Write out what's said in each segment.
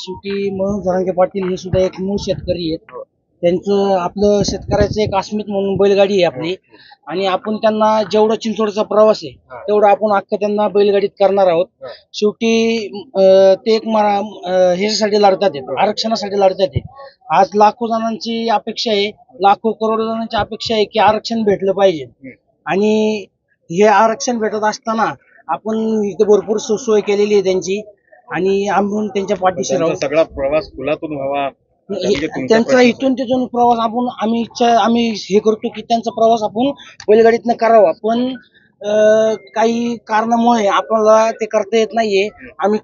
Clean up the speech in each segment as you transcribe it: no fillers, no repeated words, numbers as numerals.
शेवटी मनोज जरांगे पाटील हे सुद्धा एक मूळ शेतकरी आहेत. त्यांचं आपलं शेतकऱ्याचं एक अस्मित म्हणून बैलगाडी आहे आपली, आणि आपण त्यांना जेवढं चिंचवडचा प्रवास आहे तेवढं आपण अख्खं त्यांना बैलगाडीत करणार आहोत. शेवटी ते एक ह्याच्यासाठी लढतात, आरक्षणासाठी लढतात. आज लाखो जणांची अपेक्षा आहे, लाखो करोडो जणांची अपेक्षा आहे की आरक्षण भेटलं पाहिजे. आणि हे आरक्षण भेटत असताना आपण इथे भरपूर सोय केलेली आहे त्यांची, आणि आम्ही त्यांच्या पाठीशी राहू. सगळा प्रवास खुलातून व्हावा, त्यांचा इथून तिथून प्रवास आम्ही हे करतो की त्यांचा प्रवास आपण बैलगाडीतनं करावा, पण काही कारणामुळे आपल्याला ते करता येत नाहीये.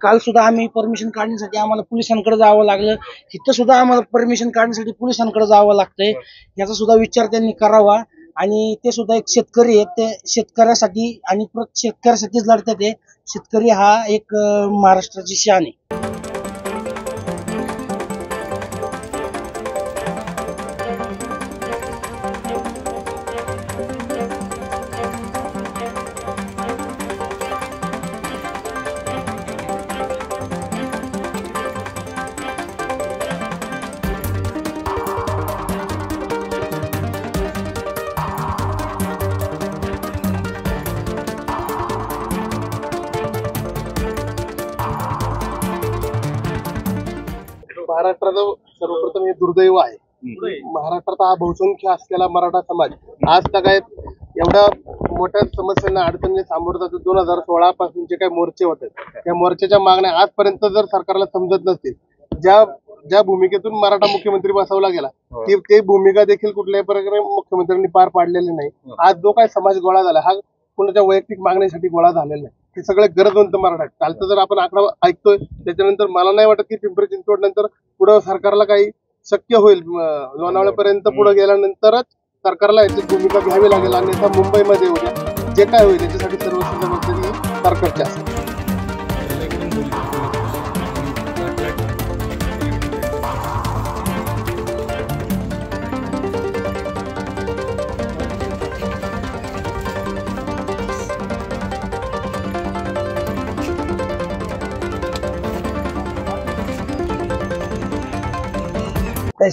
काल सुद्धा परमिशन काढण्यासाठी आम्हाला पोलिसांकडे जावं लागलं. इथं सुद्धा आम्हाला परमिशन काढण्यासाठी पोलिसांकडे जावं लागतंय. याचा सुद्धा विचार त्यांनी करावा. आणि ते सुद्धा एक शेतकरी आहेत, ते शेतकऱ्यासाठी आणि शेतकऱ्यासाठीच लढतात. शेतकरी हा एक महाराष्ट्राची शान आहे. महाराष्ट्राचं सर्वप्रथम हे दुर्दैव आहे. महाराष्ट्रात हा बहुसंख्य असलेला मराठा समाज आज तक एवढ्या मोठ्या समस्यांना अडचणीने सामोरं जातो. 2016 पासून जे काही मोर्चे होते त्या मोर्चाच्या मागण्या आजपर्यंत जर सरकारला समजत नसतील, ज्या भूमिकेतून मराठा मुख्यमंत्री बसवला गेला ती भूमिका देखील कुठल्याही प्रकारे मुख्यमंत्र्यांनी पार पाडलेली नाही. आज जो काही समाज गोळा झाला हा कुणाच्या वैयक्तिक मागणीसाठी गोळा झालेला नाही. हे सगळे गरजवंत मराठा. कालचं जर आपण आकडा ऐकतोय त्याच्यानंतर मला नाही वाटत की पिंपरी चिंचवड नंतर पुढे सरकारला काही शक्य होईल. लोणावळ्यापर्यंत पुढे गेल्यानंतरच सरकारला याची भूमिका घ्यावी लागेल. आणि आता मुंबईमध्ये उद्या जे काय होईल याच्यासाठी सर्व जबाबदारी सरकारची असेल.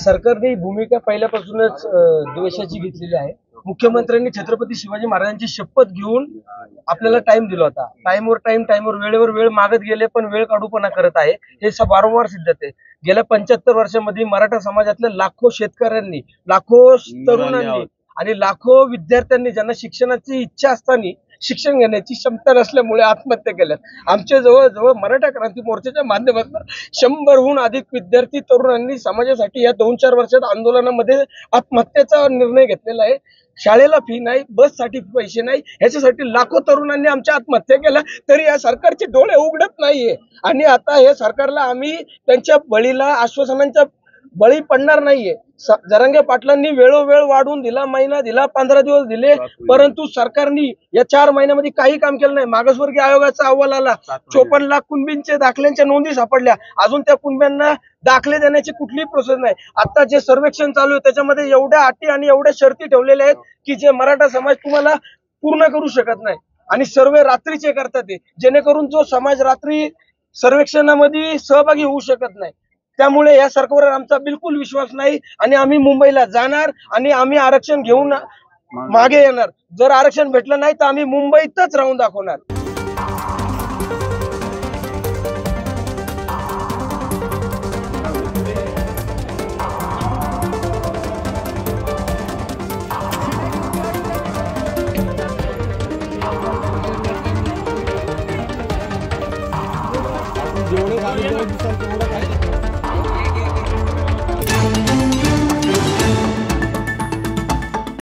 सरकारने भूमिका पहिल्यापासूनच द्वेषाची घेतलेली आहे. मुख्यमंत्र्यांनी छत्रपती शिवाजी महाराजांची शपथ घेऊन आपल्याला टाइम दिला होता. टाइमवर वेळेवर वेळ मागत गेले, पण वेळ काढूपणा करत आहे. हे वारंवार सिद्ध आहे. गेल्या 75 वर्षांमध्ये मराठा समाजातल्या लाखो शेतकऱ्यांनी, लाखो तरुणांनी आणि लाखो विद्यार्थ्यांनी ज्यांना शिक्षणाची इच्छा असताना शिक्षण घेण्याची क्षमता नसल्यामुळे आत्महत्या केल्यात. आमच्या जवळ मराठा क्रांती मोर्चाच्या माध्यमातून 100हून अधिक विद्यार्थी तरुणांनी समाजासाठी या 2-4 वर्षात आंदोलनामध्ये आत्महत्येचा निर्णय घेतलेला आहे. शाळेला फी नाही, बससाठी पैसे नाही, ह्याच्यासाठी लाखो तरुणांनी आमच्या आत्महत्या केल्या, तरी या सरकारचे डोळे उघडत नाहीये. आणि आता हे सरकारला आम्ही त्यांच्या बळीला आश्वासनांच्या बळी पडणार नाहीये. जरांगे पाटलांनी वेळोवेळ वाढवून दिला, महिना दिला, 15 दिवस दिले, परंतु सरकारने या 4 महिन्यामध्ये काही काम केलं नाही. मागासवर्गीय आयोगाचा अहवाल आला, 54 लाख कुणबींच्या दाखल्यांच्या नोंदी सापडल्या. अजून त्या कुणब्यांना दाखले देण्याची कुठलीही प्रोसेस नाही. आता जे सर्वेक्षण चालू आहे त्याच्यामध्ये एवढ्या अटी आणि एवढ्या शर्ती ठेवलेल्या आहेत की जे मराठा समाज तुम्हाला पूर्ण करू शकत नाही. आणि सर्वे रात्रीचे करतात ते, जेणेकरून जो समाज रात्री सर्वेक्षणामध्ये सहभागी होऊ शकत नाही. त्यामुळे या सरकारवर आमचा बिलकुल विश्वास नाही आणि आम्ही मुंबईला जाणार आणि आम्ही आरक्षण घेऊन मागे येणार. जर आरक्षण भेटलं नाही तर आम्ही मुंबईतच राहून दाखवणार.